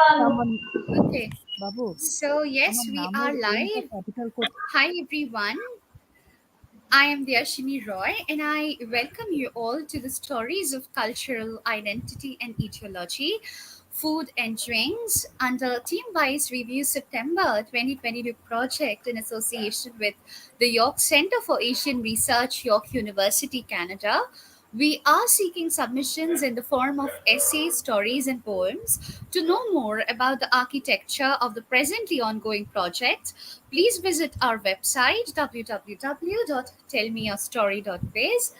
Someone, Okay, Babu, so yes, someone we named are Inka live. capital code. Hi everyone, I am Deyasini Roy and I welcome you all to the stories of cultural identity and etiology, food and drinks under TMYS Review September 2022 project in association with the York Center for Asian Research, York University, Canada. We are seeking submissions in the form of essays, stories, and poems. To know more about the architecture of the presently ongoing project, please visit our website www.tellmeyourstory.biz.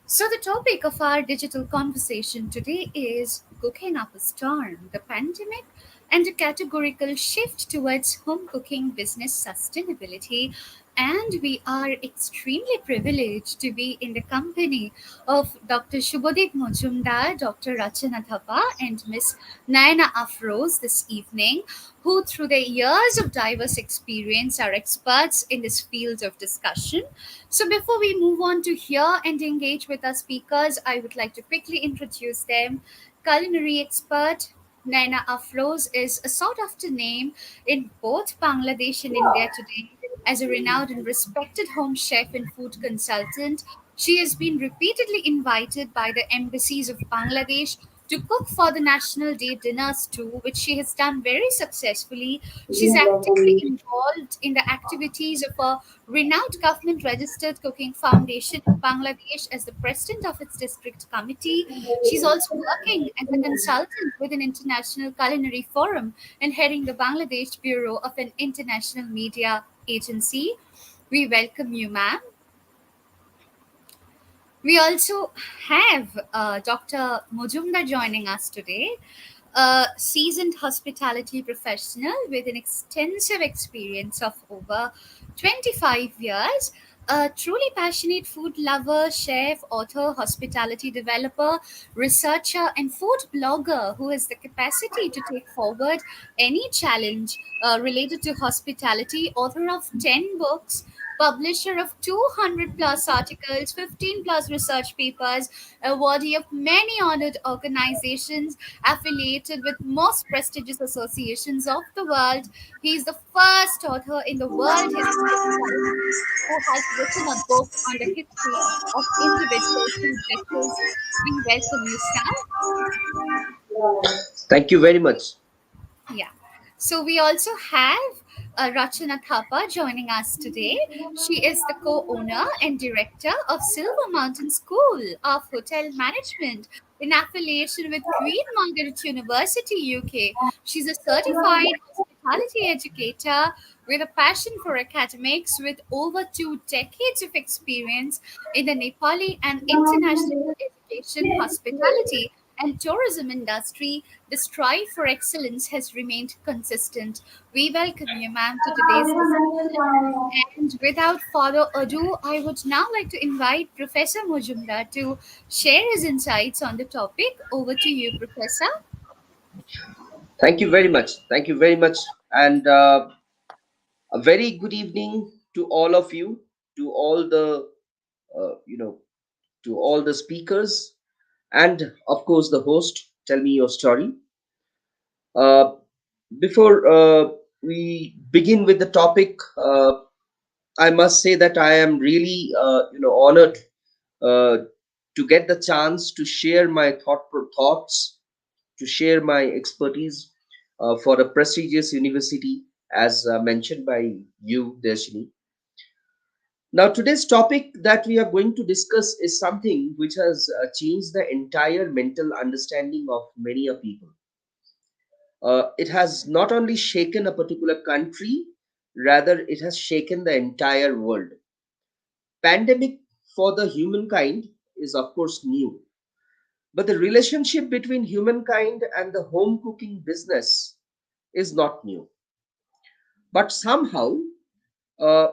So, the topic of our digital conversation today is Cooking Up a Storm, the pandemic, and a categorical shift towards home cooking business sustainability. And we are extremely privileged to be in the company of Dr. Subhadip Majumder, Dr. Rachana Thapa, and Miss Nayana Afroz this evening, who, through their years of diverse experience, are experts in this field of discussion. So, before we move on to hear and engage with our speakers, I would like to quickly introduce them. Culinary expert Naina Afroz is a sought after name in both Bangladesh and India today. As a renowned and respected home chef and food consultant, she has been repeatedly invited by the embassies of Bangladesh to cook for the National Day dinners too, which she has done very successfully. She's actively involved in the activities of a renowned government registered cooking foundation in Bangladesh as the president of its district committee. She's also working as a consultant with an international culinary forum and heading the Bangladesh Bureau of an international media agency. We welcome you, ma'am. We also have Dr. Majumder joining us today, a seasoned hospitality professional with an extensive experience of over 25 years, a truly passionate food lover, chef, author, hospitality developer, researcher, and food blogger who has the capacity to take forward any challenge related to hospitality, author of 10 books, publisher of 200 plus articles, 15 plus research papers, awardee of many honored organizations, affiliated with most prestigious associations of the world. He is the first author in the world history of culinary who has written a book on the history of individual food dishes. We welcome you, Sam. Thank you very much. Yeah. So we also have Rachana Thapa joining us today. She is the co-owner and director of Silver Mountain School of Hotel Management in affiliation with Queen Margaret University, UK. She's a certified hospitality educator with a passion for academics with over 2 decades of experience in the Nepali and international education, hospitality, and tourism industry. The strive for excellence has remained consistent. We welcome you, ma'am, to today's discussion. And without further ado, I would now like to invite Professor Mujumdar to share his insights on the topic. Over to you, Professor. Thank you very much. Thank you very much. And a very good evening to all of you, to all the, uh, you know, to all the speakers, and of course the host. Tell me your story. Uh, before we begin with the topic, I must say that I am really, honored uh, to get the chance to share my thoughts, to share my expertise for a prestigious university, as mentioned by you, Darshini. Now, today's topic that we are going to discuss is something which has changed the entire mental understanding of many a people. It has not only shaken a particular country, rather, it has shaken the entire world. Pandemic for the humankind is, of course, new. But the relationship between humankind and the home cooking business is not new. But somehow, uh,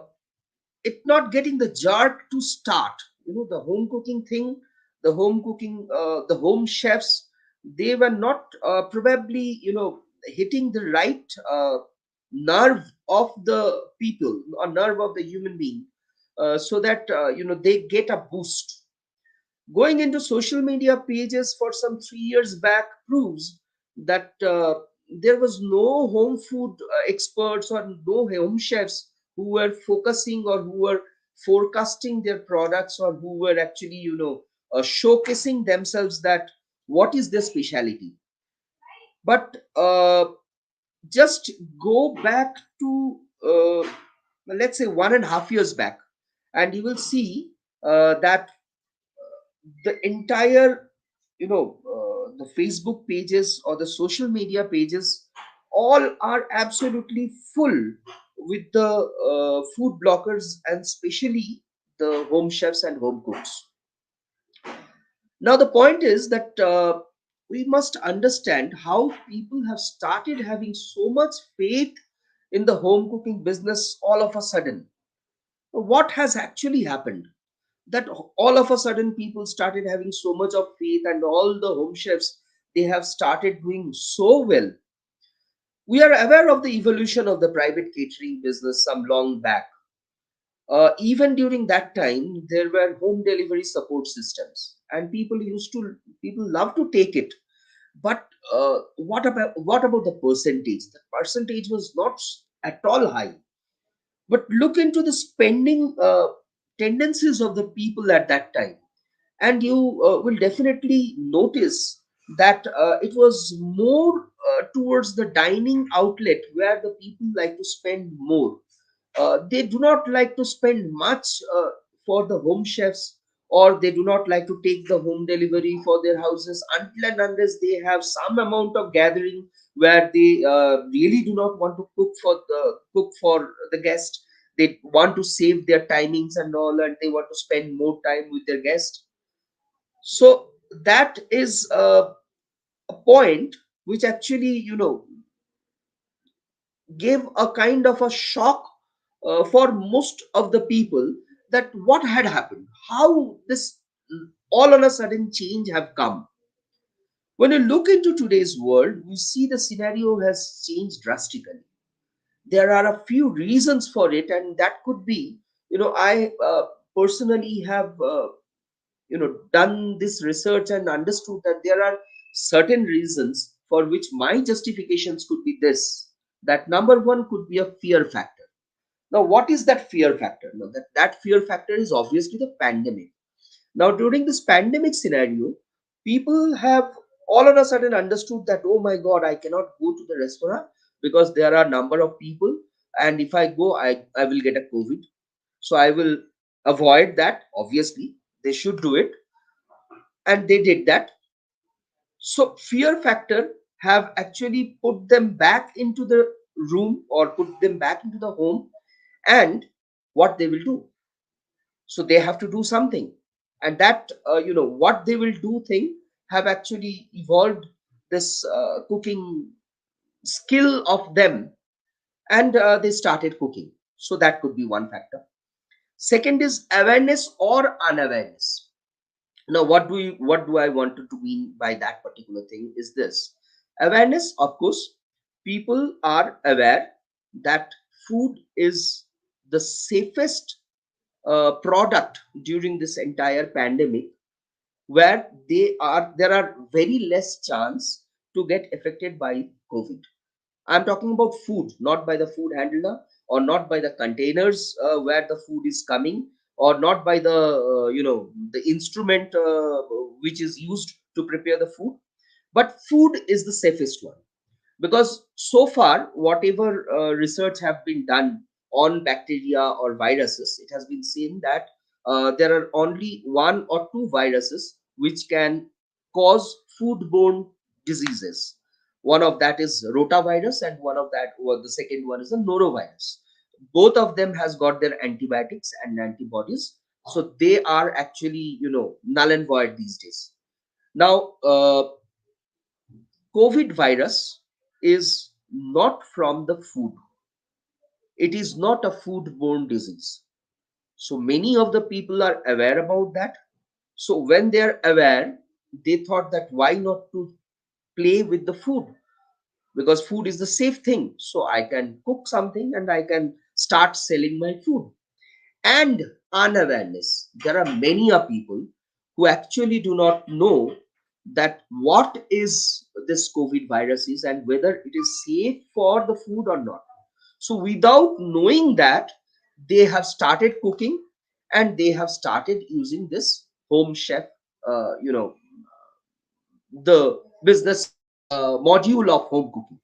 it not getting the jerk to start. The home cooking thing, the home chefs, they were not probably, hitting the right nerve of the people or nerve of the human being, so that, they get a boost. Going into social media pages for some 3 years back proves that. there was no home food experts or no home chefs who were focusing or who were forecasting their products or who were actually, showcasing themselves that what is their specialty. But just go back to, let's say, 1.5 years back, and you will see that the entire, the Facebook pages or the social media pages, all are absolutely full with the food bloggers, and especially the home chefs and home cooks. Now the point is that we must understand how people have started having so much faith in the home cooking business all of a sudden. What has actually happened, that all of a sudden people started having so much of faith, and all the home chefs, they have started doing so well. We are aware of the evolution of the private catering business some long back. Even during that time, there were home delivery support systems, and people love to take it. But what about the percentage? The percentage was not at all high. But look into the spending tendencies of the people at that time, and you will definitely notice that it was more towards the dining outlet where the people like to spend more. They do not like to spend much for the home chefs, or they do not like to take the home delivery for their houses until and unless they have some amount of gathering where they really do not want to cook for the guest. They want to save their timings and all, and they want to spend more time with their guest. So that is a point which actually, gave a kind of a shock for most of the people, that what had happened, how this all on a sudden change have come. When you look into today's world, we see the scenario has changed drastically. There are a few reasons for it, and that could be, I personally have done this research and understood that there are certain reasons for which my justifications could be this, that number one could be a fear factor. Now what is that fear factor? Now that fear factor is obviously the pandemic. Now during this pandemic scenario, people have all of a sudden understood that, oh my god, I cannot go to the restaurant because there are number of people, and if I go, I will get a COVID. So I will avoid that. Obviously they should do it, and they did that. So fear factor have actually put them back into the room or put them back into the home, and what they will do, so they have to do something. And that, what they will do thing have actually evolved this cooking skill of them, and they started cooking. So that could be one factor. Second is awareness or unawareness. Now what do I want to mean by that particular thing is this: awareness, of course, people are aware that food is the safest product during this entire pandemic, where there are very less chance to get affected by COVID. I'm talking about food, not by the food handler, or not by the containers where the food is coming, or not by the the instrument which is used to prepare the food. But food is the safest one, because so far whatever research have been done on bacteria or viruses, it has been seen that there are only one or two viruses which can cause foodborne diseases. One of that is rotavirus, and one of that, or the second one, is the norovirus. Both of them has got their antibiotics and antibodies, so they are actually, null and void these days. Now COVID virus is not from the food. It is not a foodborne disease. So many of the people are aware about that. So when they are aware, they thought that why not to play with the food, because food is the safe thing. So I can cook something and I can start selling my food. And unawareness. There are many people who actually do not know that what is this COVID virus is and whether it is safe for the food or not. So without knowing that, they have started cooking and they have started using this home chef, you know, the business module of home cooking.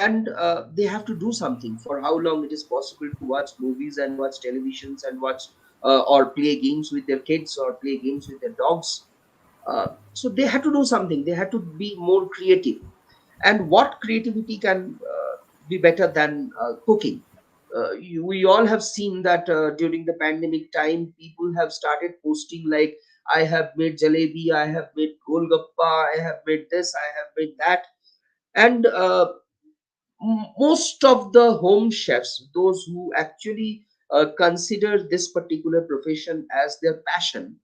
And they have to do something for how long it is possible to watch movies and watch televisions and watch or play games with their kids or play games with their dogs. So they had to do something, they had to be more creative. And what creativity can be better than cooking? We all have seen that during the pandemic time, people have started posting like, I have made jalebi, I have made golgappa, I have made this, I have made that. And most of the home chefs, those who actually consider this particular profession as their passion,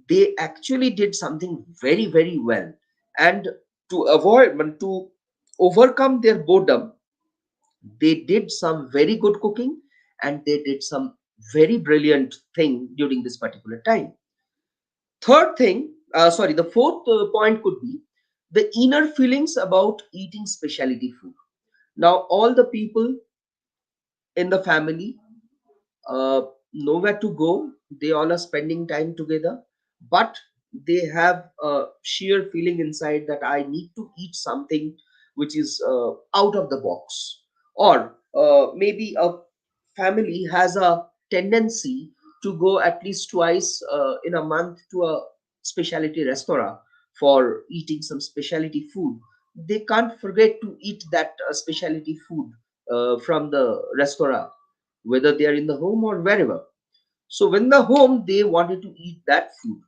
they actually did something very, very well. And to overcome their boredom, they did some very good cooking and they did some very brilliant thing during this particular time. Third thing, sorry, the fourth point could be the inner feelings about eating specialty food. Now, all the people in the family uh, nowhere to go. They all are spending time together, but they have a sheer feeling inside that I need to eat something which is out of the box. Or maybe a family has a tendency to go at least twice in a month to a specialty restaurant for eating some specialty food. They can't forget to eat that specialty food from the restaurant, whether they are in the home or wherever. So when the home, they wanted to eat that food.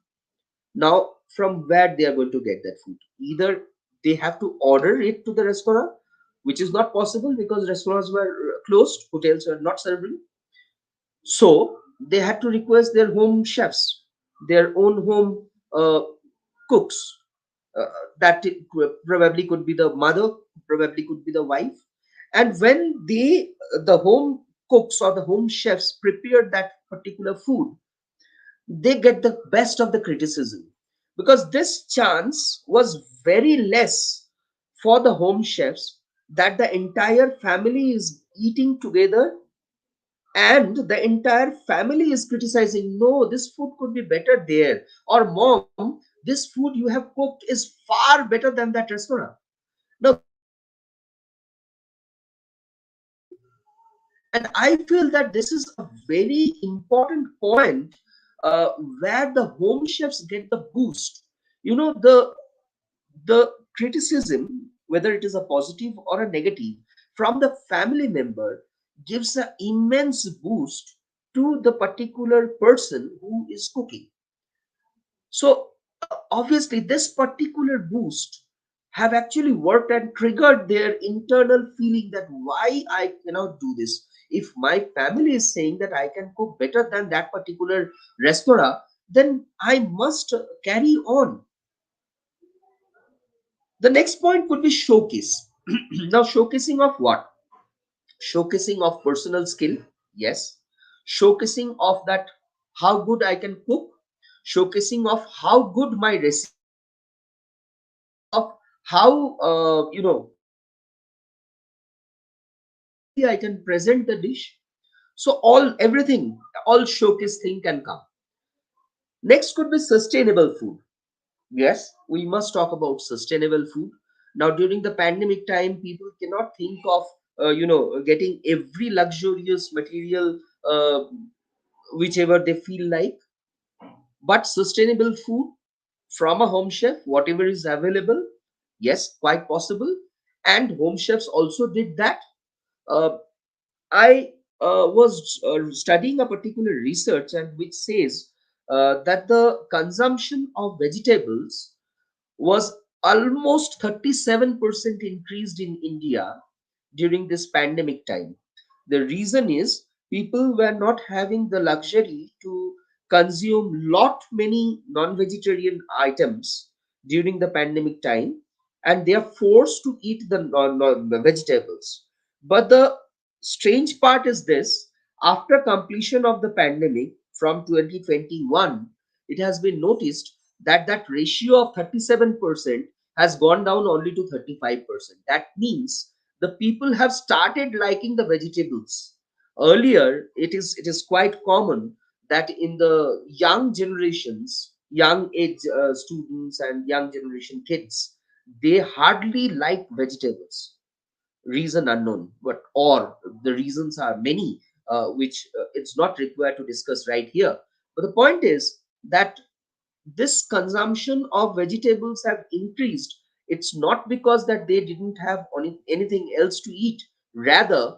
Now, from where they are going to get that food? Either they have to order it to the restaurant, which is not possible because restaurants were closed, hotels were not serving. So they had to request their home chefs, their own home cooks. Uh, that probably could be the mother, probably could be the wife. And when the home cooks or the home chefs prepare that particular food, they get the best of the criticism, because this chance was very less for the home chefs, that the entire family is eating together and the entire family is criticizing, no, this food could be better there, or mom, this food you have cooked is far better than that restaurant. Now this criticism is very important, and I feel that this is a very important point uh, where the home chefs get the boost. You know, the criticism, whether it is a positive or a negative, from the family member gives an immense boost to the particular person who is cooking. So obviously this particular boost have actually worked and triggered their internal feeling that why I cannot do this. If my family is saying that I can cook better than that particular restaurant, then I must carry on. The next point could be showcase. Now, showcasing of what? Showcasing of personal skill, yes. Showcasing of that how good I can cook, showcasing of how good my recipe is, showcasing of how beautifully I can present the dish. So all everything, all showcase thing can come. Next could be sustainable food. Yes, we must talk about sustainable food. Now, during the pandemic time, people cannot think of getting every luxurious material whichever they feel like. But sustainable food from a home chef, whatever is available, yes, quite possible. And home chefs also did that. Uh, I was studying a particular research and which says that the consumption of vegetables was almost 37% increased in India during this pandemic time. The reason is people were not having the luxury to consume lot many non-vegetarian items during the pandemic time, and they are forced to eat the vegetables. But the strange part is this: after completion of the pandemic from 2021, it has been noticed that that ratio of 37% has gone down only to 35%. That means the people have started liking the vegetables. Earlier, it is quite common that in the young generations, young age students and young generation kids, they hardly like vegetables. Reason unknown, but or the reasons are many, which it's not required to discuss right here. But the point is that this consumption of vegetables have increased. It's not because that they didn't have anything else to eat. Rather,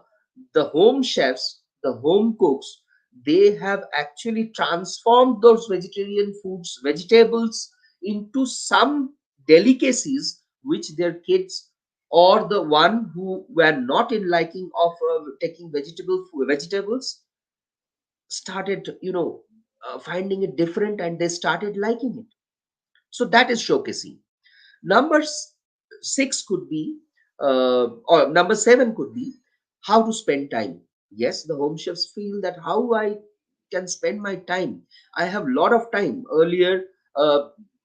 the home chefs, the home cooks, they have actually transformed those vegetarian foods, vegetables, into some delicacies which their kids or the one who were not in liking of taking vegetables started, finding it different, and they started liking it. So that is showcasing. Number 6 could be, or number 7 could be, how to spend time. Yes, the home chefs feel that how I can spend my time. I have a lot of time. Earlier,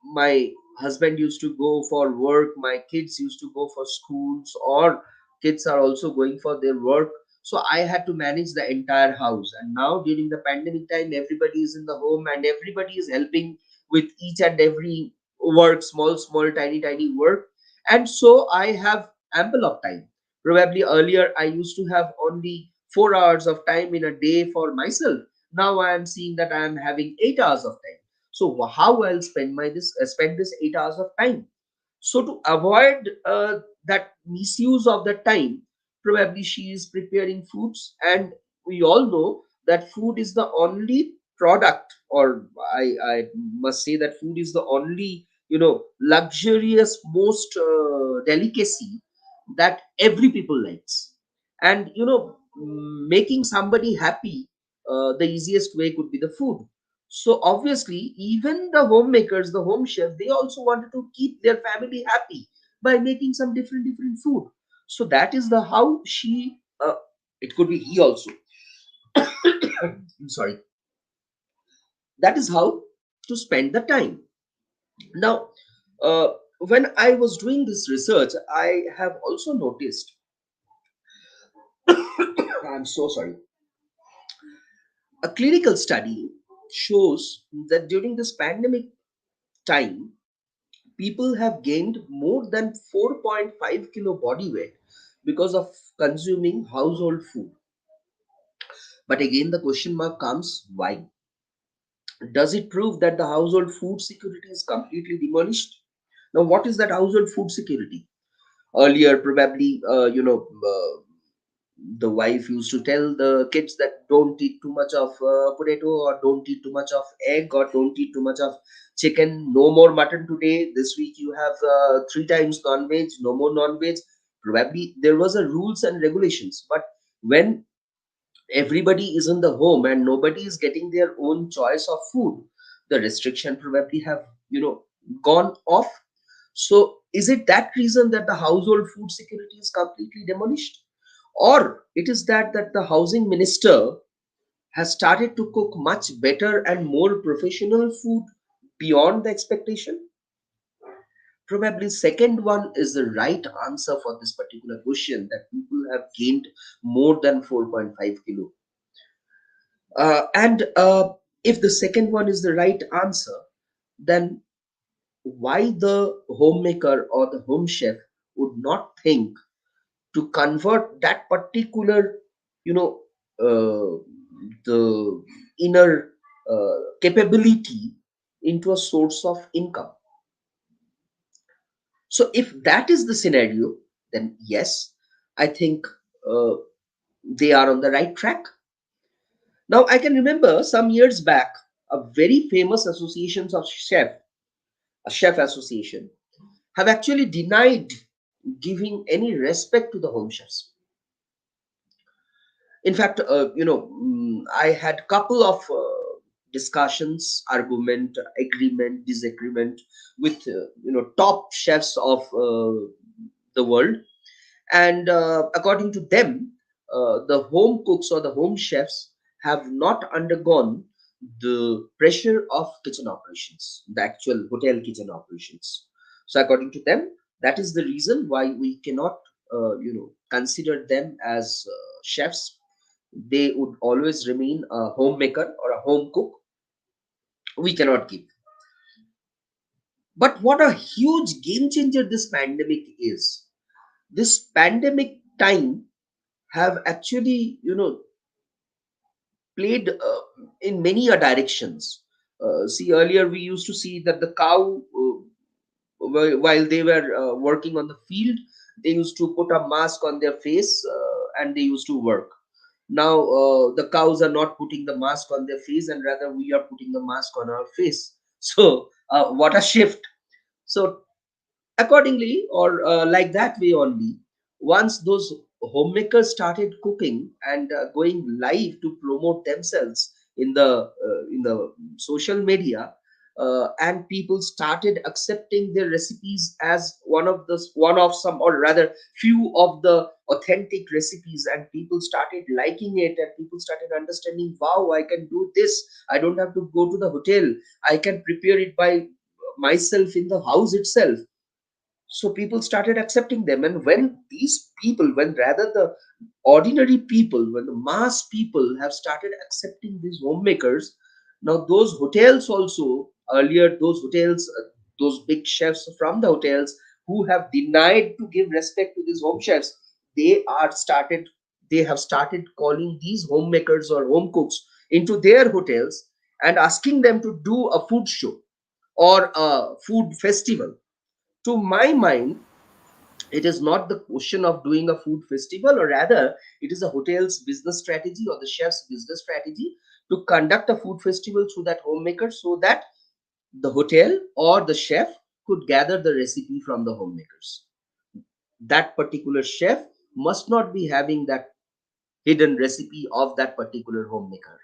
my husband used to go for work, my kids used to go for schools, or kids are also going for their work. So I had to manage the entire house. And now during the pandemic time, everybody is in the home and everybody is helping with each and every work, small, tiny work. And so I have ample of time. Probably earlier I used to have only 4 hours of time in a day for myself. Now I am seeing that I am having 8 hours of time. So how I'll spend this 8 hours of time? So to avoid that misuse of the time, probably she is preparing foods, and we all know that food is the only product, or I must say that food is the only luxurious most delicacy that every people likes. And making somebody happy, the easiest way could be the food. So obviously, even the homemakers, the home chef, they also wanted to keep their family happy by making some different food. So that is the how she. It could be he also. I'm sorry. That is how to spend the time. Now, when I was doing this research, I have also noticed. I'm so sorry. A clinical study shows that during this pandemic time, people have gained more than 4.5 kilo body weight because of consuming household food. But again, the question mark comes: why? Does it prove that the household food security is completely demolished? Now, what is that household food security? Earlier, probably, the wife used to tell the kids that don't eat too much of potato, or don't eat too much of egg, or don't eat too much of chicken. No more mutton today. This week you have 3 times non-veg. No more non-veg. Probably there was a rules and regulations, but when everybody is in the home and nobody is getting their own choice of food, the restriction probably have gone off. So is it that reason that the household food security is completely demolished, or it is that the housing minister has started to cook much better and more professional food beyond the expectation? Probably second one is the right answer for this particular question, that people have gained more than 4.5 kilo. And if the second one is the right answer, then why the homemaker or the home chef would not think to convert that particular, you know, uh, the inner capability into a source of income? So if that is the scenario, then yes, I think uh, they are on the right track. Now I can remember some years back, a very famous associations of a chef association, have actually denied giving any respect to the home chefs. In fact, I had couple of discussions, argument, agreement, disagreement with top chefs of the world. And according to them, the home cooks or the home chefs have not undergone the pressure of kitchen operations, the actual hotel kitchen operations. So according to them, that is the reason why we cannot consider them as chefs. They would always remain a homemaker or a home cook. We cannot give. But what a huge game changer this pandemic is. This pandemic time have actually played in many a directions. See, earlier we used to see that the cow, while they were working on the field, they used to put a mask on their face, and they used to work. Now the cows are not putting the mask on their face, and rather we are putting the mask on our face. So what a shift. So accordingly, or like that way only, once those homemakers started cooking and going live to promote themselves in the social media, and people started accepting their recipes as one of some, or rather few of the authentic recipes, and people started liking it, and people started understanding, wow, I can do this, I don't have to go to the hotel, I can prepare it by myself in the house itself. So people started accepting them. And when these people, when rather the ordinary people, when the mass people have started accepting these homemakers, now those hotels also, earlier those hotels, those big chefs from the hotels who have denied to give respect to these home chefs, they have started calling these homemakers or home cooks into their hotels and asking them to do a food show or a food festival. To my mind, it is not the question of doing a food festival, or rather it is a hotel's business strategy or the chef's business strategy to conduct a food festival through that homemaker, so that the hotel or the chef could gather the recipe from the homemakers. That particular chef must not be having that hidden recipe of that particular homemaker.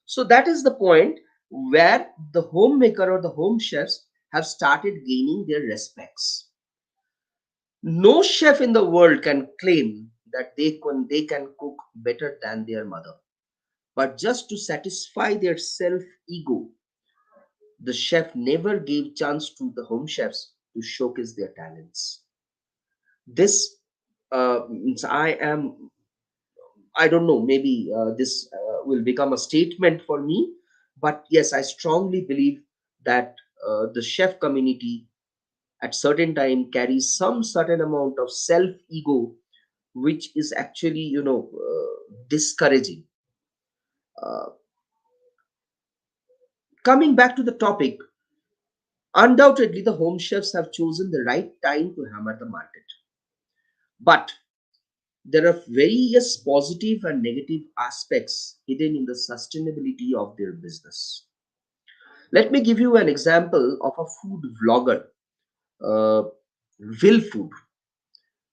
So that is the point where the homemaker or the home chefs have started gaining their respects. No chef in the world can claim that they can cook better than their mother. But just to satisfy their self ego, the chef never gave chance to the home chefs to showcase their talents. This means I don't know, maybe this will become a statement for me, but yes, I strongly believe that the chef community at certain time carries some certain amount of self ego, which is actually discouraging. uh, Coming back to the topic, undoubtedly the home chefs have chosen the right time to hammer the market, but there are various positive and negative aspects hidden in the sustainability of their business. Let me give you an example of a food vlogger, uh, will food.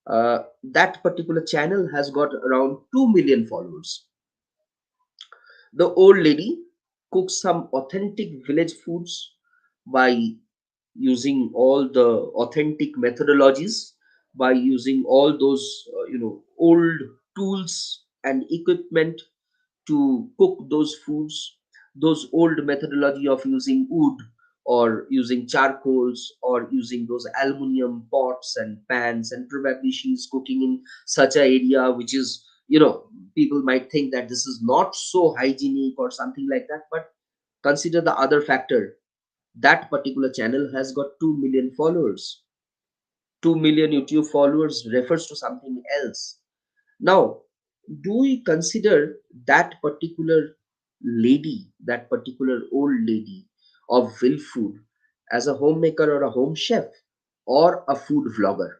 That particular channel has got around 2 million followers. The old lady cooks some authentic village foods by using all the authentic methodologies, by using all those old tools and equipment to cook those foods, those old methodology of using wood or using charcoals or using those aluminum pots and pans, and probably she's cooking in such a area which is, people might think that this is not so hygienic or something like that. But consider the other factor, that particular channel has got 2 million followers. 2 million YouTube followers refers to something else. Now, do we consider that particular lady, that particular old lady of will food, as a homemaker or a home chef or a food vlogger?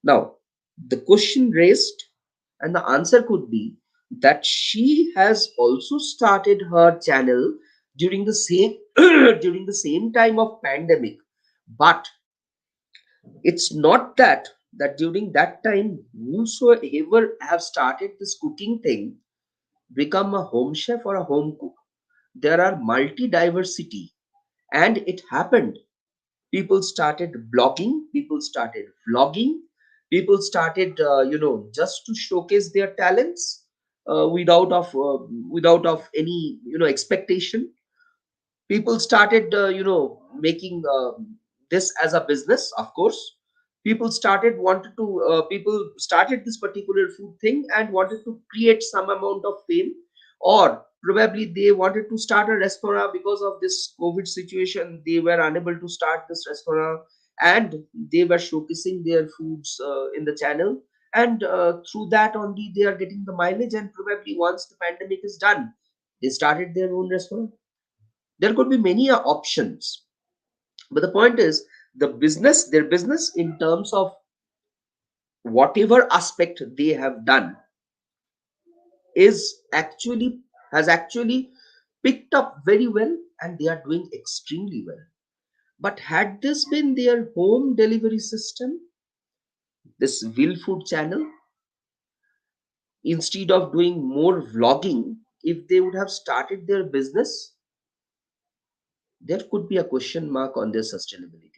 Now, the question raised and the answer could be that she has also started her channel during the same during the same time of pandemic. But it's not that during that time whosoever have started this cooking thing become a home chef or a home cook. there are multi diversity, and it happened. People started blogging, people started vlogging, people started just to showcase their talents, without of any expectation. People started making this as a business, of course. People started this particular food thing and wanted to create some amount of fame, or probably they wanted to start a restaurant. Because of this COVID situation, they were unable to start this restaurant, and they were showcasing their foods in the channel, and through that only they are getting the mileage. And probably once the pandemic is done, they started their own restaurant. There could be many options, but the point is, their business, in terms of whatever aspect they have done, is actually has actually picked up very well, and they are doing extremely well. But had this been their home delivery system, this will food channel, instead of doing more vlogging, if they would have started their business, there could be a question mark on their sustainability.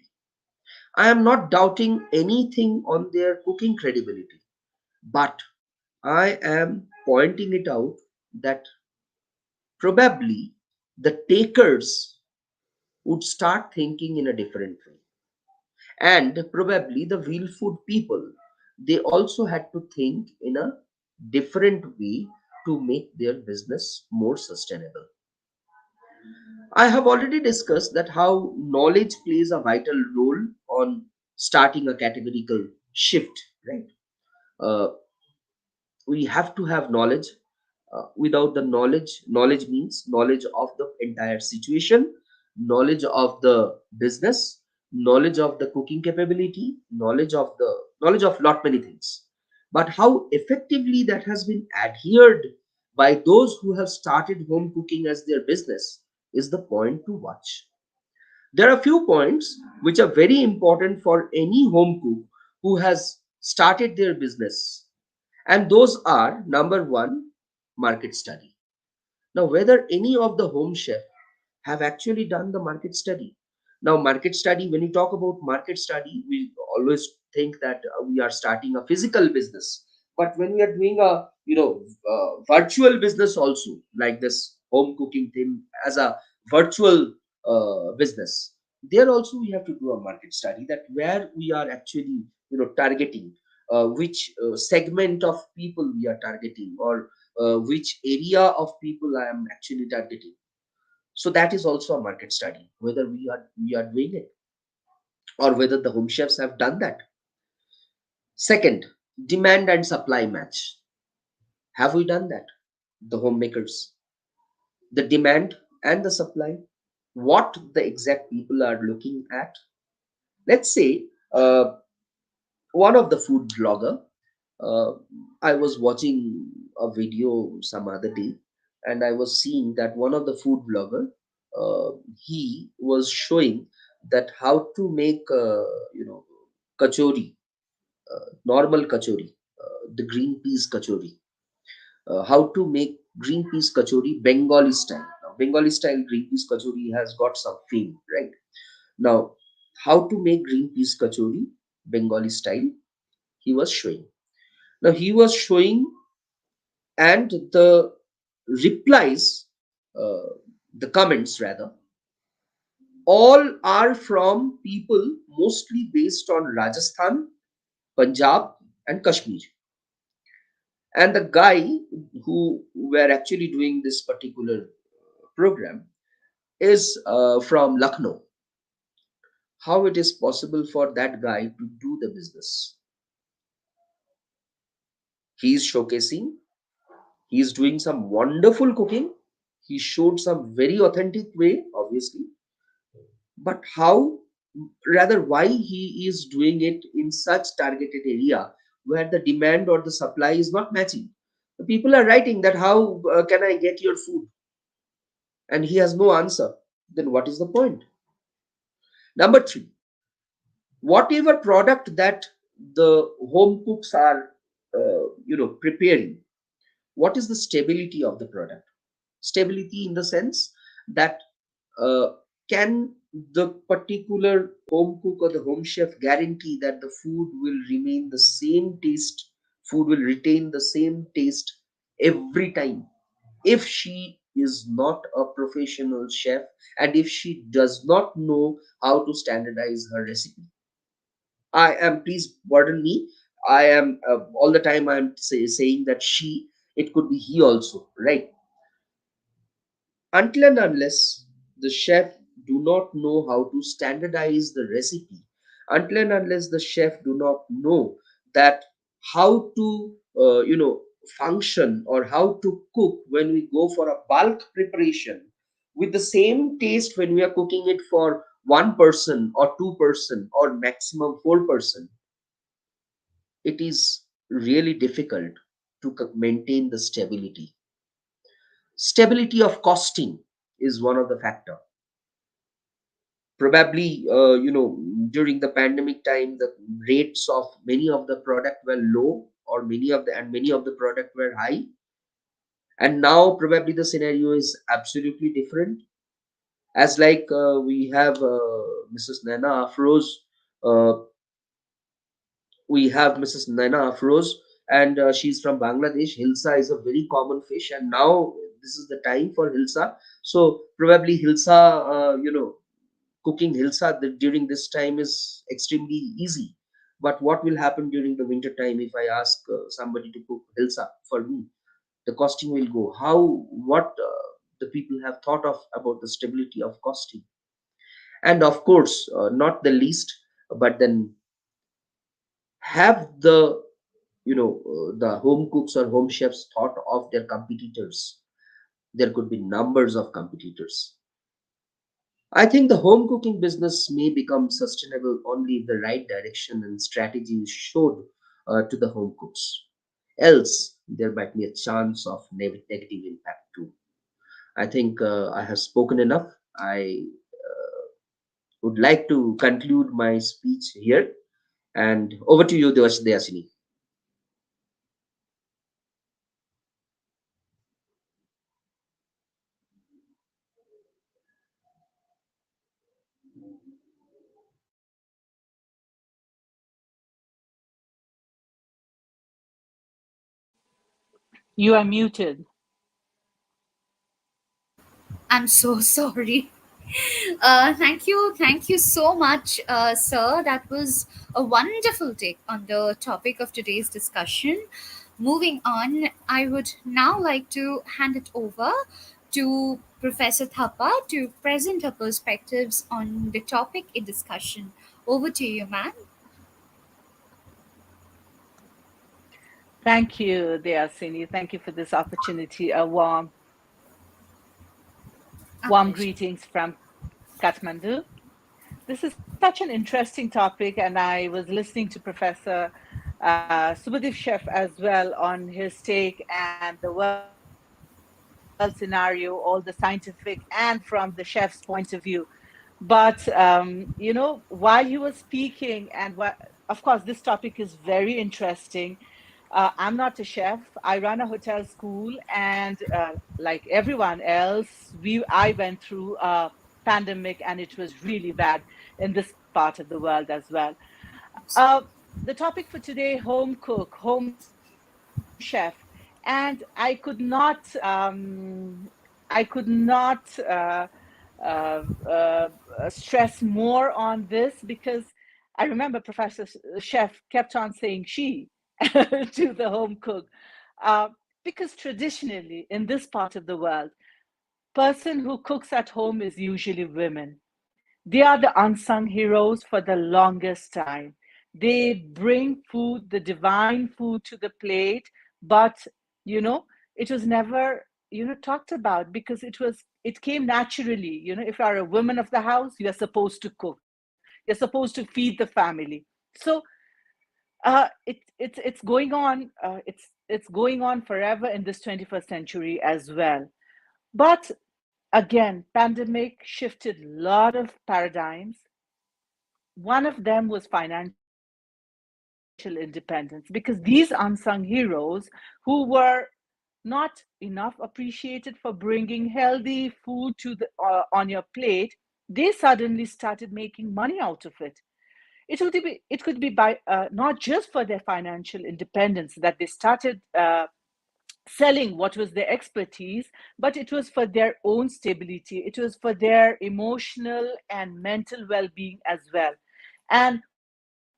I am not doubting anything on their cooking credibility, but I am pointing it out that probably the takers would start thinking in a different way. And probably the real food people, they also had to think in a different way to make their business more sustainable. I have already discussed that how knowledge plays a vital role on starting a categorical shift, right? Uh, we have to have knowledge. Without the knowledge means knowledge of the entire situation, knowledge of the business, knowledge of the cooking capability, knowledge of lot many things. But how effectively that has been adhered by those who have started home cooking as their business is the point to watch. There are a few points which are very important for any home cook who has started their business, and those are: number one, market study. Now, whether any of the home chef have actually done the market study. Now, market study, when you talk about market study, we always think that we are starting a physical business. But when we are doing a virtual business also, like this home cooking thing as a virtual business, there also we have to do a market study, that where we are actually targeting, which segment of people we are targeting, or which area of people I am actually targeting. So that is also a market study, whether we are doing it, or whether the home chefs have done that. Second, demand and supply match. Have we done that? The homemakers, the demand and the supply, what the exact people are looking at. Let's say one of the food blogger, uh, I was watching a video some other day, and I was seeing that one of the food blogger, he was showing that how to make kachori, normal kachori, the green peas kachori, how to make green peas kachori Bengali style. Now, Bengali style green peas kachori has got some fame, right? Now, how to make green peas kachori Bengali style, he was showing. Now, he was showing, and the replies, uh, the comments rather, all are from people mostly based on Rajasthan, Punjab, and Kashmir. And the guy who were actually doing this particular program is from Lucknow. How it is possible for that guy to do the business? He is showcasing, he is doing some wonderful cooking, he showed some very authentic way, obviously. But how, rather why he is doing it in such targeted area where the demand or the supply is not matching? The people are writing that how can I get your food, and he has no answer. Then what is the point? Number three, whatever product that the home cooks are preparing, what is the stability of the product? Stability in the sense, that uh, can the particular home cook or the home chef guarantee that the food will remain the same taste, food will retain the same taste every time, if she is not a professional chef and if she does not know how to standardize her recipe? I am, please pardon me, I am all the time I'm saying that she, it could be he also, right? Until and unless the chef do not know how to standardize the recipe, until and unless the chef do not know that how to function or how to cook when we go for a bulk preparation with the same taste when we are cooking it for one person or two-person or maximum four-person, it is really difficult to maintain the stability of costing is one of the factor. Probably during the pandemic time the rates of many of the product were low, or many of the product were high, and now probably the scenario is absolutely different. As like we have Mrs. Nana Afroz, uh, we have Mrs. Nana Afroz, and she's from Bangladesh. Hilsa is a very common fish, and now this is the time for hilsa. So probably hilsa, cooking hilsa during this time is extremely easy. But what will happen during the winter time if I ask somebody to cook hilsa for me? The costing will go. How, what the people have thought of about the stability of costing? And of course, not the least, but then have the the home cooks or home chefs thought of their competitors? There could be numbers of competitors. I think the home cooking business may become sustainable only if the right direction and strategy is showed to the home cooks. Else, there might be a chance of negative impact too. I think I have spoken enough. I would like to conclude my speech here. And over to you, Deyasini. You are muted. I'm so sorry. Thank you so much, sir. That was a wonderful take on the topic of today's discussion. Moving on, I would now like to hand it over to Professor Thapa to present her perspectives on the topic in discussion. Over to you, ma'am. Thank you, Deyasini. Thank you for this opportunity. A A warm pleasure. greetings from Kathmandu. This is such an interesting topic, and I was listening to Professor Subhadip Chef as well on his take and the world scenario, all the scientific, and from the chef's point of view. But while he was speaking, of course, this topic is very interesting. I'm not a chef. I run a hotel school, and like everyone else, I went through a pandemic, and it was really bad in this part of the world as well. Uh, the topic for today: home cook, home chef, and I could not stress more on this because I remember Professor Chef kept on saying she to the home cook. Uh, because traditionally, in this part of the world, person who cooks at home is usually women. They are the unsung heroes for the longest time. They bring food, the divine food to the plate, but you know, it was never, talked about because it came naturally. If you are a woman of the house, you are supposed to cook. You're supposed to feed the family. So it's going on. It's going on forever in this 21st century as well. But again, pandemic shifted a lot of paradigms. One of them was financial independence because these unsung heroes who were not enough appreciated for bringing healthy food to the on your plate, they suddenly started making money out of it. It could be by not just for their financial independence that they started selling what was their expertise, but it was for their own stability. It was for their emotional and mental well-being as well. And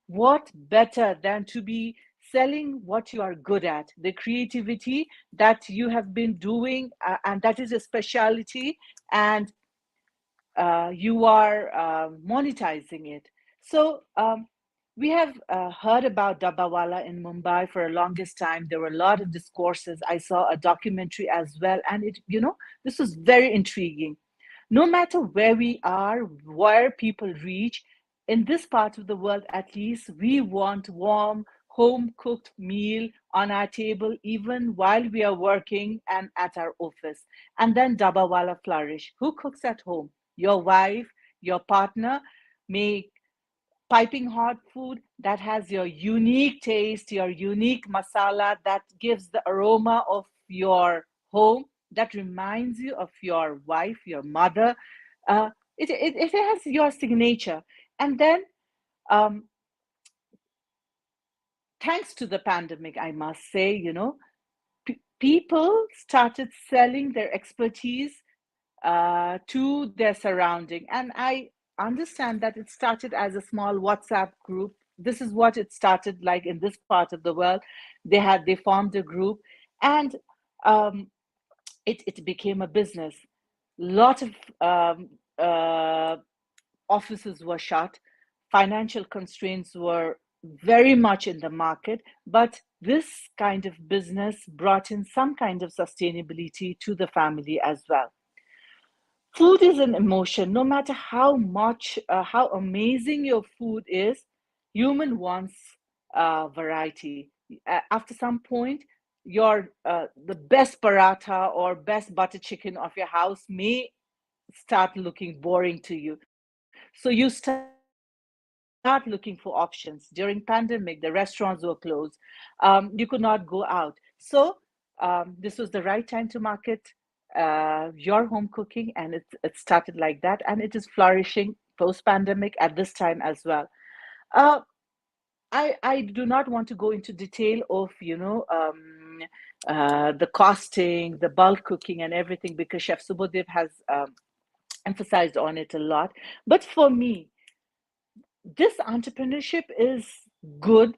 what better than to be selling what you are good at, the creativity that you have been doing, and that is a specialty, and you are monetizing it. So we have heard about Dabbawala in Mumbai for a longest time. There were a lot of discourses. I saw a documentary as well, and this was very intriguing. No matter where we are, where people reach, in this part of the world at least, we want warm, home cooked meal on our table, even while we are working and at our office. And then Dabbawala flourish. Who cooks at home? Your wife, your partner make piping hot food that has your unique taste, your unique masala that gives the aroma of your home, that reminds you of your wife, your mother. Uh, it has your signature. And then, um, thanks to the pandemic, I must say, people started selling their expertise to their surrounding. And I understand that it started as a small WhatsApp group. This is what it started like in this part of the world. They formed a group, and um, it became a business. Lot of um, uh, offices were shut. Financial constraints were very much in the market, but this kind of business brought in some kind of sustainability to the family as well. Food is an emotion. No matter how much, how amazing your food is, human wants variety. After some point, your the best paratha or best butter chicken of your house may start looking boring to you. So you start looking for options. During pandemic, the restaurants were closed. You could not go out. So this was the right time to market your home cooking, and it started like that, and it is flourishing post pandemic at this time as well. Uh, I do not want to go into detail of the costing, the bulk cooking, and everything because Chef Subodip has emphasized on it a lot. But for me, this entrepreneurship is good.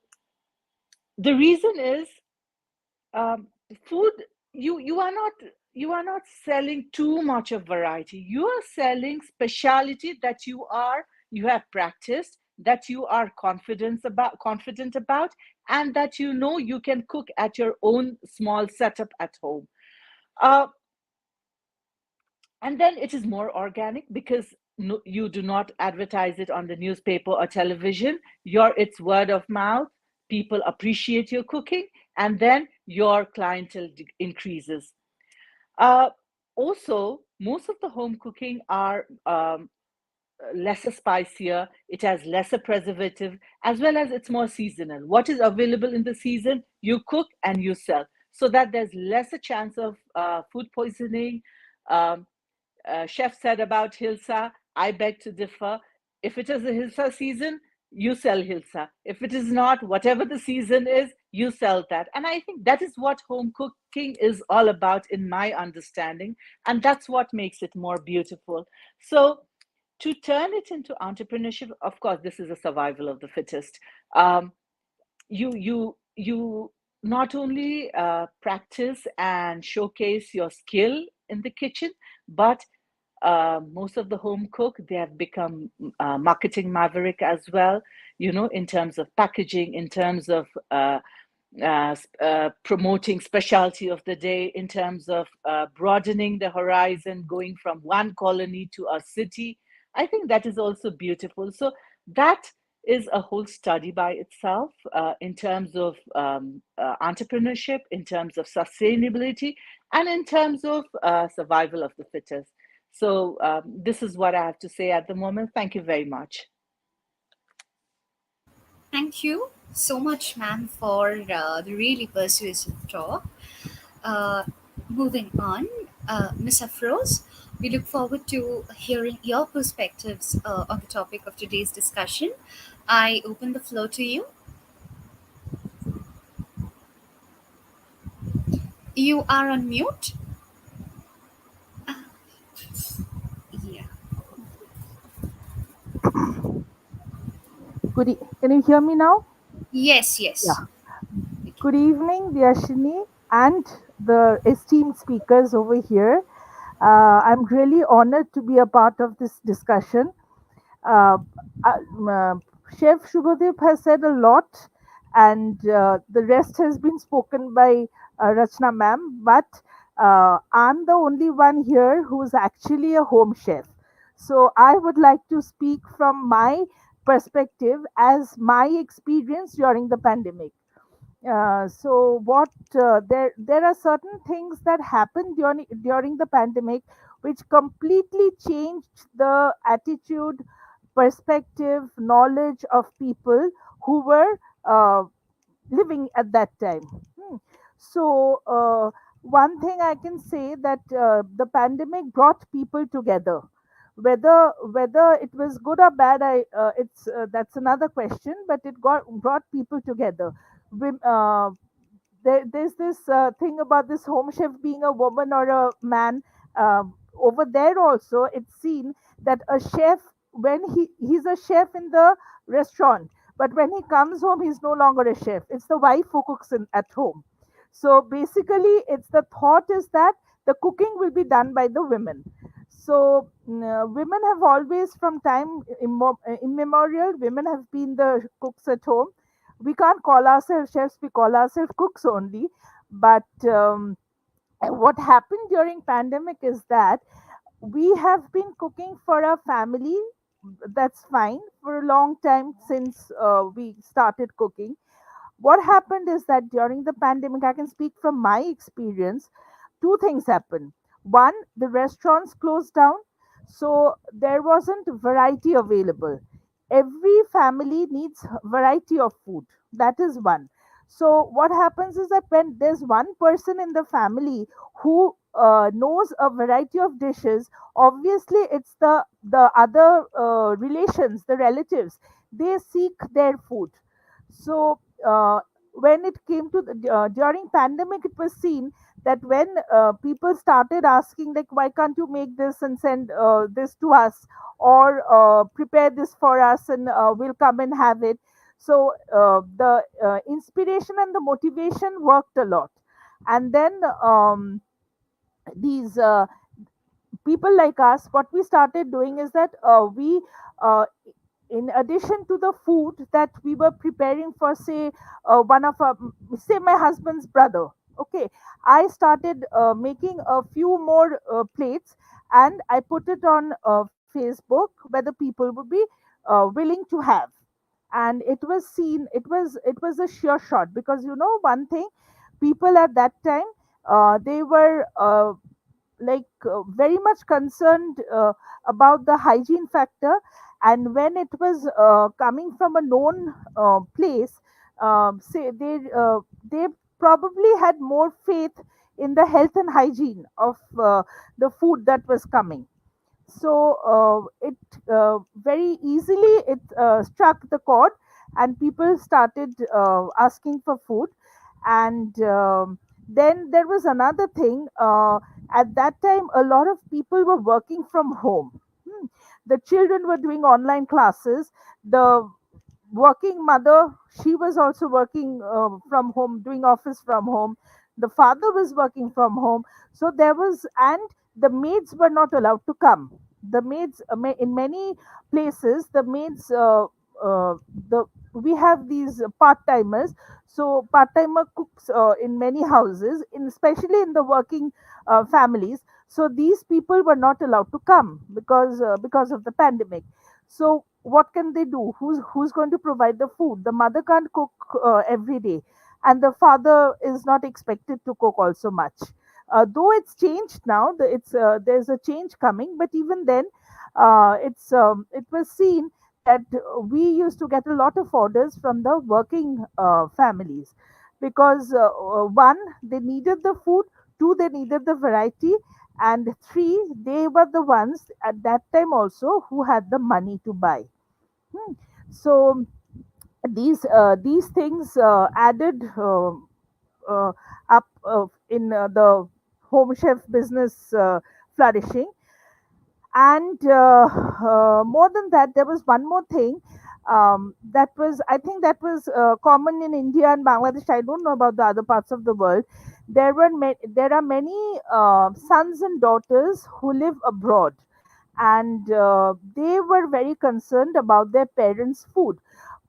The reason is food. You are not selling too much of variety. You are selling speciality that you have practiced, that you are confident about, and that you can cook at your own small setup at home. Uh, and then it is more organic because no, you do not advertise it on the newspaper or television. It's word of mouth. People appreciate your cooking, and then your clientele increases. uh, Also, most of the home cooking are lesser spicier, it has lesser preservative, as well as it's more seasonal. What is available in the season, you cook and you sell, so that there's lesser chance of food poisoning. Um, Chef said about Hilsa, I beg to differ. If it is a Hilsa season, you sell Hilsa. If it is not, whatever the season is, you sell that. And I think that is what home cooking is all about, in my understanding. And that's what makes it more beautiful. So, to turn it into entrepreneurship, of course, this is a survival of the fittest. Um, you not only practice and showcase your skill in the kitchen, but most of the home cook, they have become marketing maverick as well, in terms of packaging, in terms of promoting specialty of the day, in terms of broadening the horizon, going from one colony to a city. I think that is also beautiful. So that is a whole study by itself, in terms of entrepreneurship, in terms of sustainability, and in terms of survival of the fittest. So this is what I have to say at the moment. Thank you very much. Thank you so much, ma'am, for the really persuasive talk. Uh, Moving on, Ms. Afroz, we look forward to hearing your perspectives on the topic of today's discussion. I open the floor to you. You are on mute. Yeah. Can you hear me now? Yes, yes. Yeah. Good evening, Deyasini, and the esteemed speakers over here. I'm really honored to be a part of this discussion. Uh, uh, uh, Chef Subhadip has said a lot, and the rest has been spoken by Rachana ma'am. But I'm the only one here who's actually a home chef. So I would like to speak from my perspective as my experience during the pandemic. So what there are certain things that happened during the pandemic which completely changed the attitude, perspective, knowledge of people who were living at that time. Hmm. So one thing I can say that the pandemic brought people together. Whether it was good or bad, I it's that's another question. But it got brought people together. Wim- uh, there's this thing about this home chef being a woman or a man. Over there also, it's seen that a chef, when he's a chef in the restaurant, but when he comes home, he's no longer a chef. It's the wife who cooks at home. So basically, it's the thought is that the cooking will be done by the women. So women have always, from time immemorial, women have been the cooks at home. We can't call ourselves chefs; we call ourselves cooks only. But what happened during pandemic is that we have been cooking for our family. That's fine for a long time since we started cooking. What happened is that during the pandemic, I can speak from my experience, two things happened. One, the restaurants closed down, so there wasn't variety available. Every family needs variety of food. That is one. So what happens is that when there's one person in the family who knows a variety of dishes, obviously it's the other relations, the relatives, they seek their food. So when it came to during pandemic, it was seen that when people started asking, like, why can't you make this and send this to us, or prepare this for us, and we'll come and have it. So the inspiration and the motivation worked a lot. And then these people like us, what we started doing is that we in addition to the food that we were preparing for, say, one of our, say, my husband's brother, okay, I started making a few more plates, and I put it on Facebook where the people would be willing to have. And it was seen, it was a sure shot, because one thing, people at that time, they were very much concerned about the hygiene factor. And when it was coming from a known place, say they probably had more faith in the health and hygiene of the food that was coming. So it very easily it struck the chord, and people started asking for food. And then there was another thing. At that time, a lot of people were working from home. Hmm. The children were doing online classes. The working mother, she was also working from home, doing office from home. The father was working from home. So there was, and the maids were not allowed to come. The maids, in many places, the maids, the we have these part timers. So part timer cooks in many houses, especially in the working families. So these people were not allowed to come because of the pandemic. So what can they do? Who's going to provide the food? The mother can't cook every day, and the father is not expected to cook also much. Though it's changed now, there's a change coming, but even then, it was seen that we used to get a lot of orders from the working families, because one, they needed the food. Two, they needed the variety, and three, they were the ones at that time also who had the money to buy. Hmm. So these things added up in the home chef business flourishing. And more than that, there was one more thing that was, I think, that was common in India and Bangladesh. I don't know about the other parts of the world. There are many sons and daughters who live abroad, and they were very concerned about their parents' food.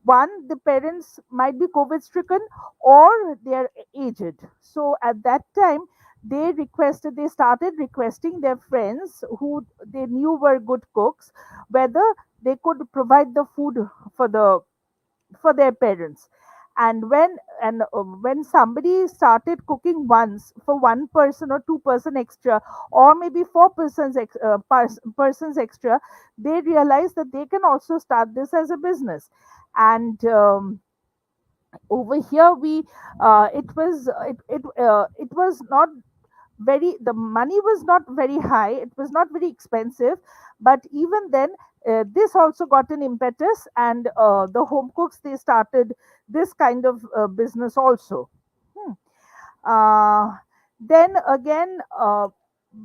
One, the parents might be COVID stricken or they're aged. So at that time, they started requesting their friends who they knew were good cooks whether they could provide the food for their parents. And when somebody started cooking once for one person or two-person extra, or maybe four persons extra, they realized that they can also start this as a business. And over here, we it was not very, the money was not very high, it was not very expensive, but even then, this also got an impetus, and the home cooks, they started this kind of business also. Hmm. uh, then again,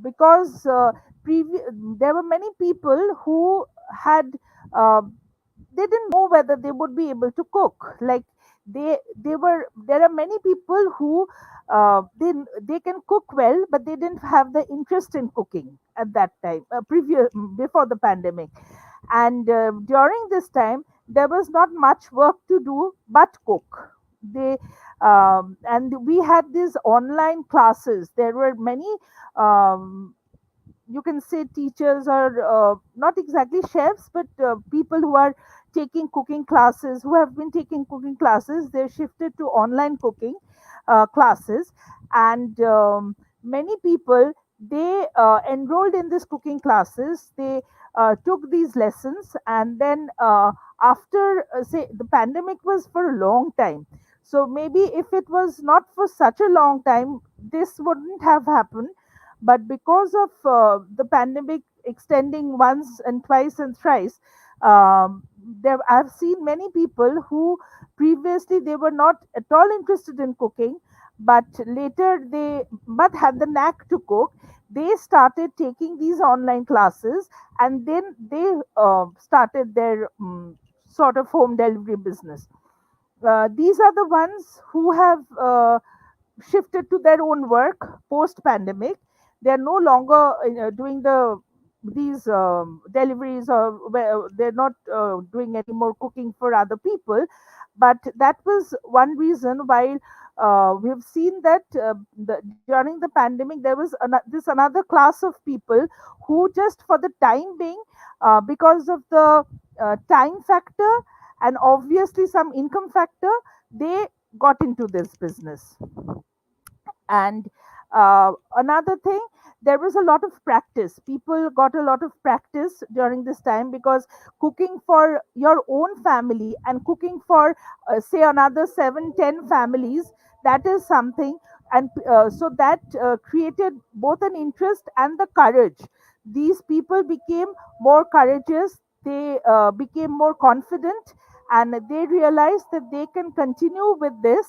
because there were many people who had uh, they didn't know whether they would be able to cook. Like, they were there are many people who they can cook well, but they didn't have the interest in cooking at that time, previous before the pandemic. And during this time, there was not much work to do but cook. They And we had these online classes. There were many, um, you can say, teachers, or not exactly chefs, but people who are taking cooking classes, who have been taking cooking classes. They shifted to online cooking classes. And many people, they enrolled in this cooking classes. They took these lessons, and then after, say, the pandemic was for a long time, so maybe if it was not for such a long time, this wouldn't have happened. But because of the pandemic extending once and twice and thrice, there I've seen many people who previously they were not at all interested in cooking, but later they but had the knack to cook. They started taking these online classes, and then they started their sort of home delivery business. These are the ones who have shifted to their own work post pandemic. They are no longer doing these deliveries, or they're not doing any more cooking for other people. But that was one reason why we have seen that during the pandemic there was this another class of people who, just for the time being, because of the time factor and obviously some income factor, they got into this business. And another thing, there was a lot of practice. People got a lot of practice during this time, because cooking for your own family and cooking for say another 7-10 families, that is something. And so that created both an interest and the courage. These people became more courageous, they became more confident, and they realized that they can continue with this,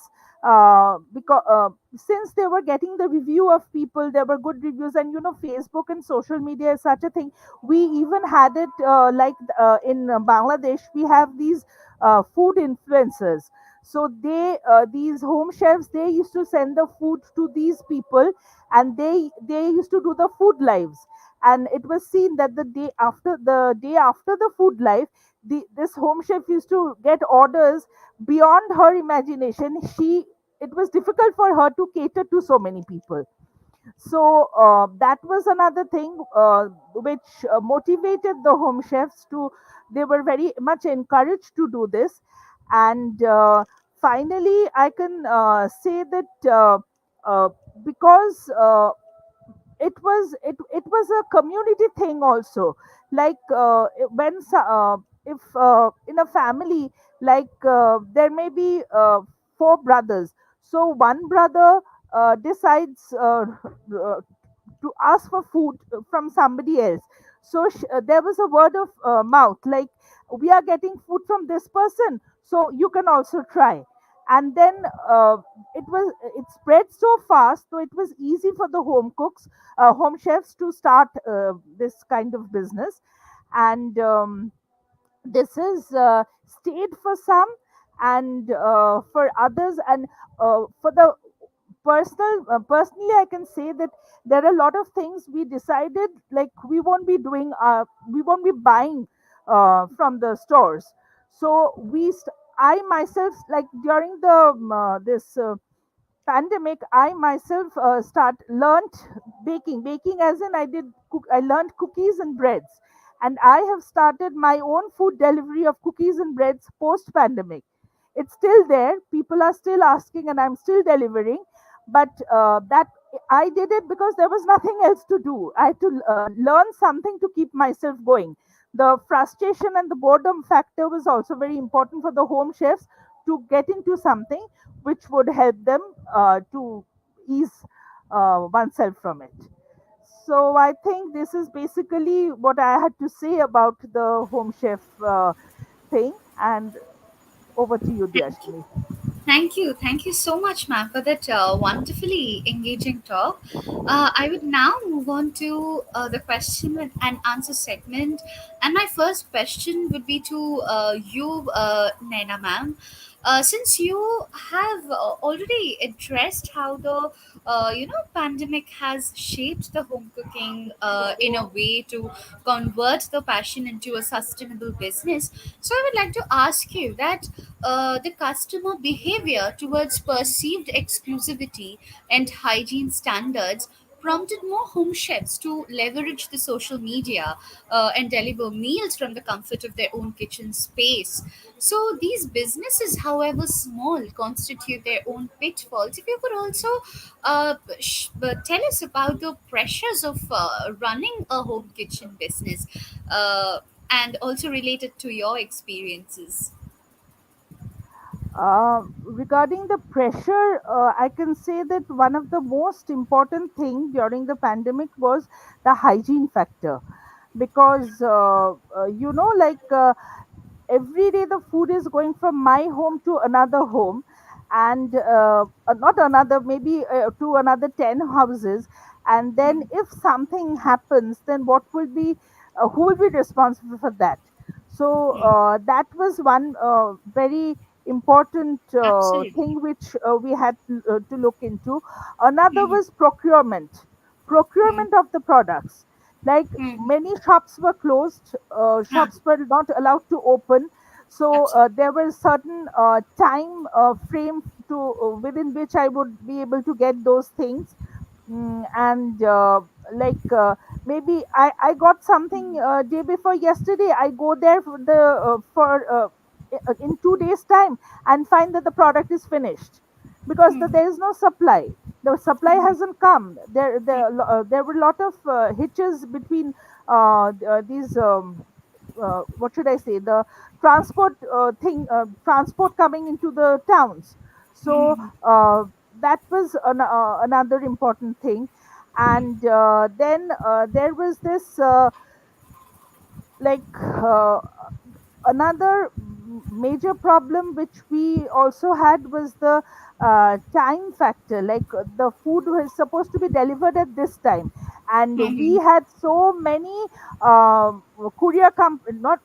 because since they were getting the review of people, there were good reviews. And Facebook and social media is such a thing. We even had it, in Bangladesh, we have these food influencers. So these home chefs, they used to send the food to these people, and they used to do the food lives. And it was seen that the day after the food live, this home chef used to get orders beyond her imagination. It was difficult for her to cater to so many people. So that was another thing which motivated the home chefs to, they were very much encouraged to do this. And finally, I can say that uh, because it was a community thing also. Like, if in a family, like, there may be four brothers. So one brother decides to ask for food from somebody else. So there was a word of mouth, like, we are getting food from this person, so you can also try. And then it spread so fast, so it was easy for the home cooks, home chefs, to start this kind of business. And this is stayed for some, and for others. And for the personally, I can say that there are a lot of things we decided, like, we won't be buying from the stores. So I myself, like, during the this pandemic, I myself start learned baking, as in I learned cookies and breads. And I have started my own food delivery of cookies and breads post pandemic. It's still there, people are still asking, and I'm still delivering. But that I did it because there was nothing else to do. I had to learn something to keep myself going. The frustration and the boredom factor was also very important for the home chefs, to get into something which would help them to ease oneself from it. So I think this is basically what I had to say about the home chef thing. And over to you, Thank you. Diyashini. Thank you. Thank you so much, ma'am, for that wonderfully engaging talk. I would now move on to the question and answer segment. And my first question would be to you, Naina, ma'am. Since you have already addressed how the pandemic has shaped the home cooking in a way to convert the passion into a sustainable business, so I would like to ask you that the customer behavior towards perceived exclusivity and hygiene standards prompted more home chefs to leverage the social media and deliver meals from the comfort of their own kitchen space. So these businesses, however small, constitute their own pitfalls. If you could also tell us about the pressures of running a home kitchen business, and also related to your experiences. Regarding the pressure, I can say that one of the most important thing during the pandemic was the hygiene factor. Because like, every day the food is going from my home to another home, and not another, maybe to another 10 houses. And then if something happens, then what will be who will be responsible for that? So that was one very important Absolutely. thing which we had to look into. Another Mhm. was procurement of the products. Like, Mhm. many shops were closed, Ah, shops were not allowed to open. So absolutely. there was certain time frame to within which I would be able to get those things. And like, maybe I got something day before yesterday, I go there for the for in 2 days time, and find that the product is finished, because Mhm. there is no supply. The supply hasn't come. There were a lot of hitches between these what should I say, the transport coming into the towns. So Mhm. that was another important thing. And then there was this like another major problem which we also had was the time factor. Like, the food was supposed to be delivered at this time, and we Mhm. had so many courier not,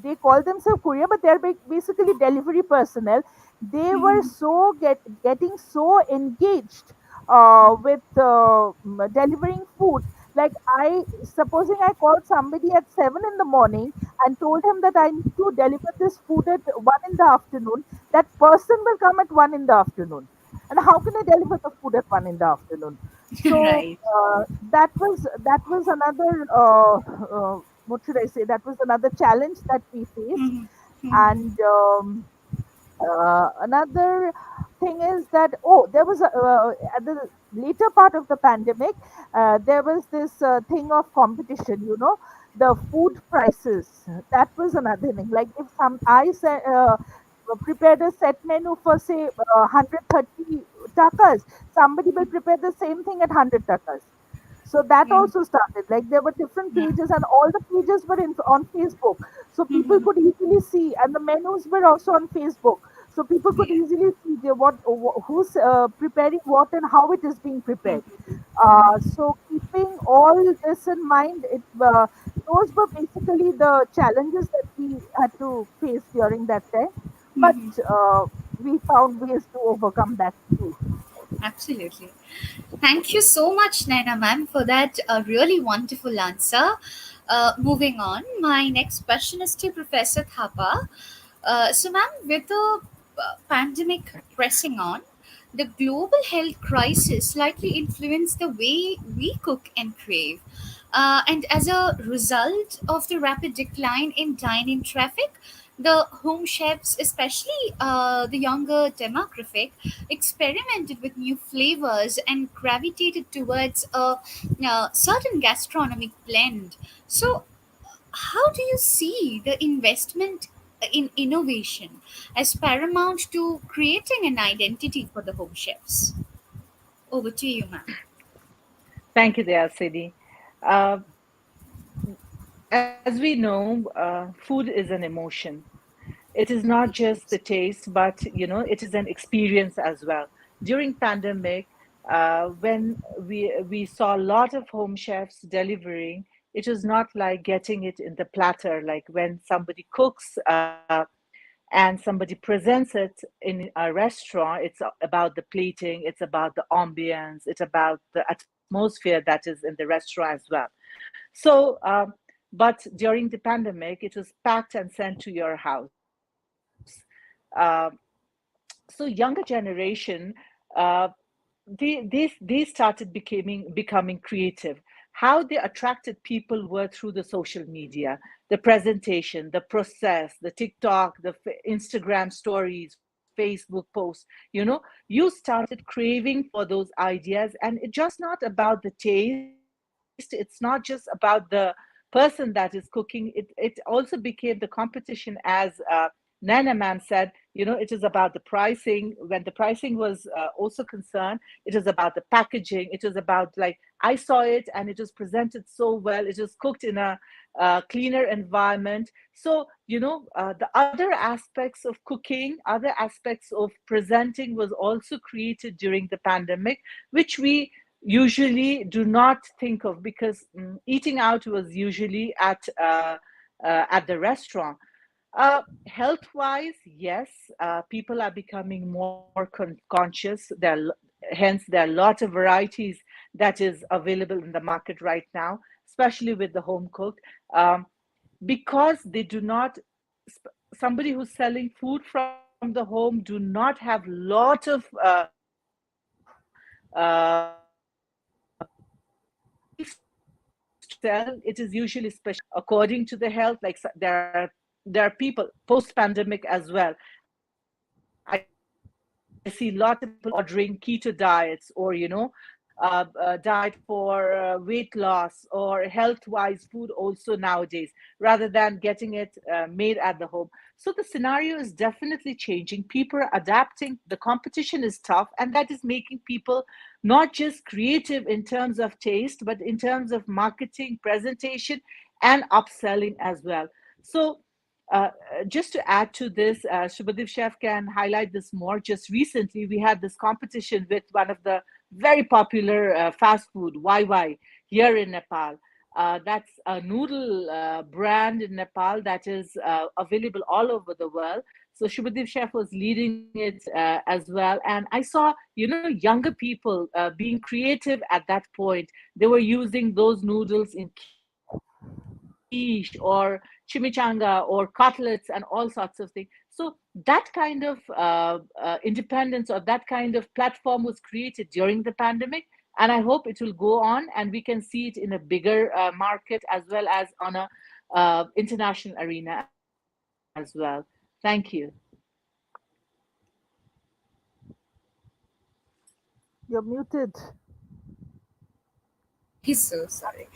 they call themselves courier, but they're basically delivery personnel. They were Mhm. getting so engaged with delivering food. Like, supposing I called somebody at 7 in the morning and told him that I need to deliver this food at 1 in the afternoon, that person will come at 1 in the afternoon. And how can I deliver the food at 1 in the afternoon? So Right. that was another what should I say? That was another challenge that we faced. Mhm. Mhm. And another thing is that, there was at the later part of the pandemic, there was this thing of competition. The food prices. That was another thing. Like, if some I said prepared a set menu for, say, 130 takas, somebody will prepare the same thing at 100 takas. So that Mhm. also started. Like there were different Yeah. pages, and all the pages were on Facebook, so people Mhm. could easily see, and the menus were also on Facebook, so people could Yeah. easily see who's preparing what and how it is being prepared. Mhm. So keeping all this in mind, those were basically the challenges that we had to face during that time, but Mhm. we found ways to overcome that too. Absolutely. Thank you so much, Naina ma'am, for that really wonderful answer. Moving on, my next question is to Professor Thapa. So, ma'am, with the pandemic pressing on, the global health crisis likely influenced the way we cook and crave. And as a result of the rapid decline in dine-in traffic, the home chefs, especially the younger demographic, experimented with new flavors and gravitated towards a certain gastronomic blend. So, how do you see the investment in innovation as paramount to creating an identity for the home chefs? Over to you, ma'am. Thank you, Deyasini. Uh, as we know, food is an emotion. It is not just the taste, but it is an experience as well. During pandemic, when we saw a lot of home chefs delivering, it was not like getting it in the platter. Like when somebody cooks and somebody presents it in a restaurant, it's about the plating, it's about the ambience, it's about the atmosphere that is in the restaurant as well. So, but during the pandemic, it was packed and sent to your house. Uh, so younger generation, uh, they started becoming creative. How they attracted people were through the social media, the presentation, the process, the TikTok, the Instagram stories, Facebook posts. You started craving for those ideas, and it's just not about the taste. It's not just about the person that is cooking. It also became the competition, as Nana ma'am said. It is about the pricing. When the pricing was also concerned, it is about the packaging. It is about, like, I saw it and it was presented so well. It was cooked in a cleaner environment. So the other aspects of cooking, other aspects of presenting was also created during the pandemic, which we usually do not think of, because eating out was usually at the restaurant. Health wise, yes, people are becoming more conscious. Hence, there are a lot of varieties that is available in the market right now, especially with the home cooked, because they do not. Somebody who's selling food from the home do not have lot of things to sell. It is usually special according to the health. Like, there are people post pandemic as well. I see a lot of people ordering keto diets, or diet for weight loss, or health wise food also nowadays, rather than getting it made at the home. So the scenario is definitely changing. People are adapting. The competition is tough, and that is making people not just creative in terms of taste, but in terms of marketing, presentation, and upselling as well. So, just to add to this, Shubhadeep Chef can highlight this more. Just recently, we had this competition with one of the very popular fast food, YY, here in Nepal. That's a noodle brand in Nepal that is available all over the world. So Shubhadeep Chef was leading it as well, and I saw younger people being creative at that point. They were using those noodles in quiche or chimichanga or cutlets and all sorts of things. So that kind of independence, or that kind of platform was created during the pandemic, and I hope it will go on and we can see it in a bigger market, as well as on a international arena as well. Thank you. You're muted. He's so sorry.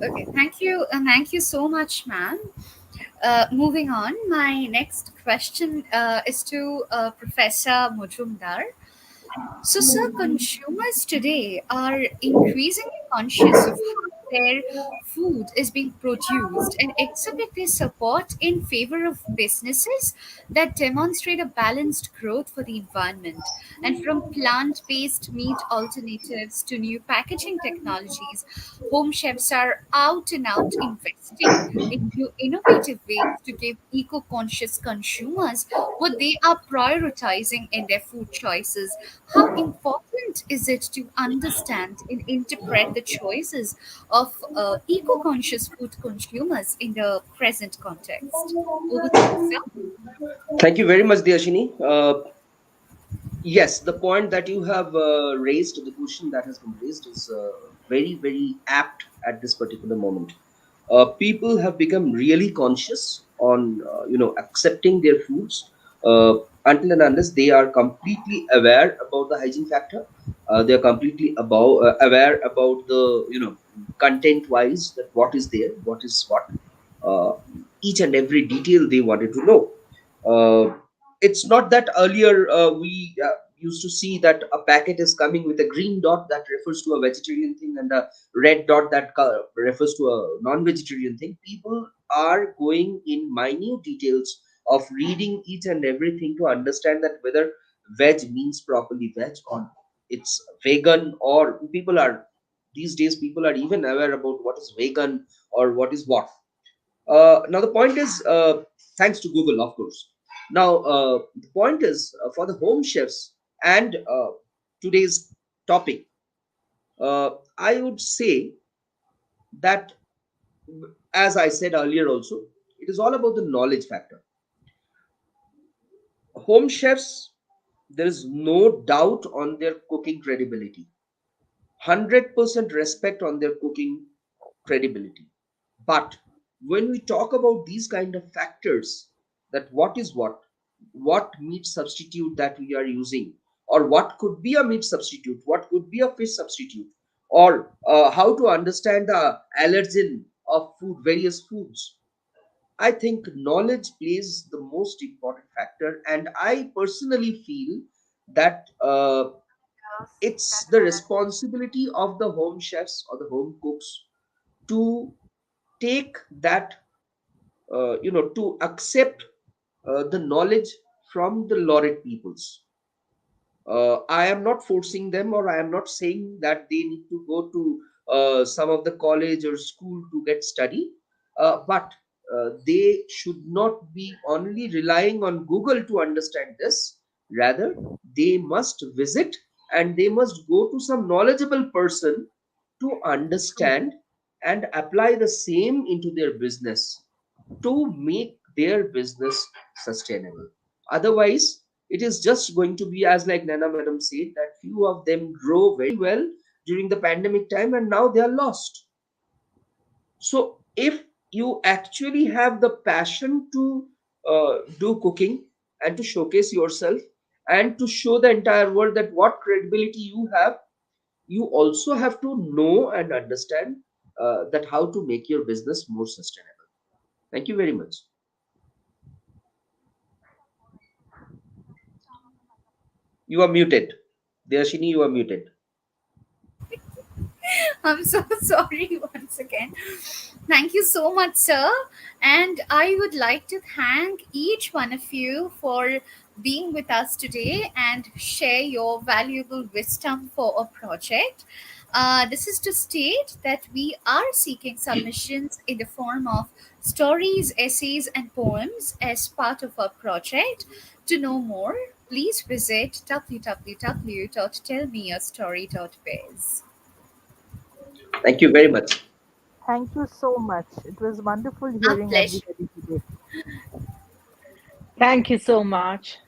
Okay, thank you so much, ma'am. Moving on, my next question is to Professor Majumdar. So, sir, consumers today are increasingly conscious of how their food is being produced and exhibit their support in favor of businesses that demonstrate a balanced growth for the environment. And from plant based meat alternatives to new packaging technologies, home chefs are out and out investing in new innovative ways to give eco conscious consumers what they are prioritizing in their food choices. How important is it to understand and interpret the choices of eco conscious food consumers in the present context? Over to you, sir. Thank you very much, Deyasini. Yes, the point that you have raised, the question that has been raised, is very, very apt at this particular moment. People have become really conscious on, accepting their foods until and unless they are completely aware about the hygiene factor. They are completely aware about the, content wise, that what is there, what is what, uh, each and every detail they wanted to know. It's not that earlier we used to see that a packet is coming with a green dot that refers to a vegetarian thing and a red dot that refers to a non-vegetarian thing. People are going in minute details of reading each and everything to understand that whether veg means properly veg or it's vegan, or people are, these days people are even aware about what is vegan or what is what. Now the point is, thanks to Google, of course. Now the point is, for the home chefs and today's topic, I would say that, as I said earlier, also it is all about the knowledge factor. Home chefs, there is no doubt on their cooking credibility. 100% respect on their cooking credibility. But when we talk about these kind of factors, that what is what meat substitute that we are using, or what could be a meat substitute, what could be a fish substitute, or how to understand the allergen of food, various foods, I think knowledge plays the most important factor. And I personally feel that it's the responsibility of the home chefs or the home cooks to take that, to accept the knowledge from the lauded peoples. I am not forcing them, or I am not saying that they need to go to some of the college or school to get study, but they should not be only relying on Google to understand this. Rather, they must visit and they must go to some knowledgeable person to understand and apply the same into their business to make their business sustainable. Otherwise, it is just going to be, as like Nana Madam said, that few of them grow very well during the pandemic time and now they are lost. So, if you actually have the passion to do cooking and to showcase yourself and to show the entire world that what credibility you have, you also have to know and understand that how to make your business more sustainable. Thank you very much. You are muted. Deyashini, you are muted. I'm so sorry once again. Thank you so much, sir. And I would like to thank each one of you for being with us today and share your valuable wisdom for a project. This is to state that we are seeking submissions in the form of stories, essays, and poems as part of our project. To know more, please visit www.tellmeastory.biz. Thank you very much. Thank you so much. It was wonderful Our hearing pleasure. everybody today. Thank you so much.